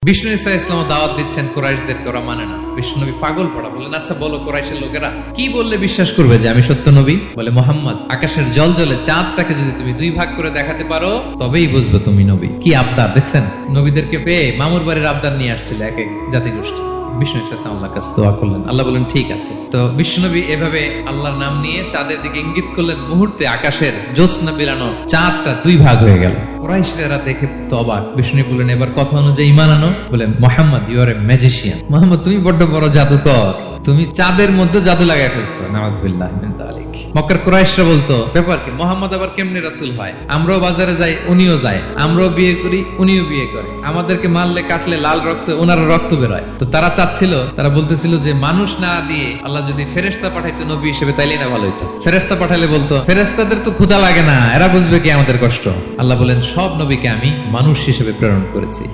বিষ্ণু ঈসা ইসলাম দাওয়াত দিচ্ছেন, কুরাইশদেরকে ওরা মানে না। বিষ্ণু নবী পাগল পড়া, বলেন আচ্ছা বলো কুরাইশের লোকেরা কি বললে বিশ্বাস করবে যে আমি সত্য নবী? বলে মোহাম্মদ, আকাশের জল জলে চাঁদটাকে যদি তুমি দুই ভাগ করে দেখাতে পারো তবেই বুঝবে তুমি নবী। কি আবদার দেখছেন, নবীদেরকে পেয়ে মামুর বাড়ির আবদার নিয়ে আসছিল এক এক জাতিগোষ্ঠী। বিষ্ণু ইসলাম আল্লাহর কাছে দোয়া করলেন, আল্লাহ বললেন ঠিক আছে। তো বিষ্ণুনবী এভাবে আল্লাহর নাম নিয়ে চাঁদের দিকে ইঙ্গিত করলেন, মুহূর্তে আকাশের জ্যোৎস্না বিলানো চাঁদটা দুই ভাগ হয়ে গেল। কুরাইশরা দেখে তো অবাক। বিষ্ণু বললেন এবার কথা অনুযায়ী ঈমান আনো। বলে Mohammad, you are a magician. Mohammad, তুমি বড্ড বড় জাদুকর, তুমি চাঁদের মধ্যে জাদু লাগাই ফেলছো। নাউযুবিল্লাহ মিন যালিক। মক্কার কুরাইশরা বলতো ব্যাপার কি, মোহাম্মদ আবার কেমনে রাসূল হয়? আমরাও বাজারে যাই, উনিও যায়, আমরাও বিয়ে করি, উনিও বিয়ে করে, আমাদেরকে মারলে কাটলে লাল রক্ত, ওনারও রক্ত বেরোয়। তো তারা চাচ্ছিল, তারা বলতেছিল যে মানুষ না দিয়ে আল্লাহ যদি ফেরেশতা পাঠাইতো নবী হিসেবে তাইলে না ভালো হইতো। ফেরেশতা পাঠালে বলতো ফেরেশতাদের তো ক্ষুধা লাগে না, এরা বুঝবে কি আমাদের কষ্ট। আল্লাহ বলেন সব নবীকে আমি মানুষ হিসেবে প্রেরণ করেছি।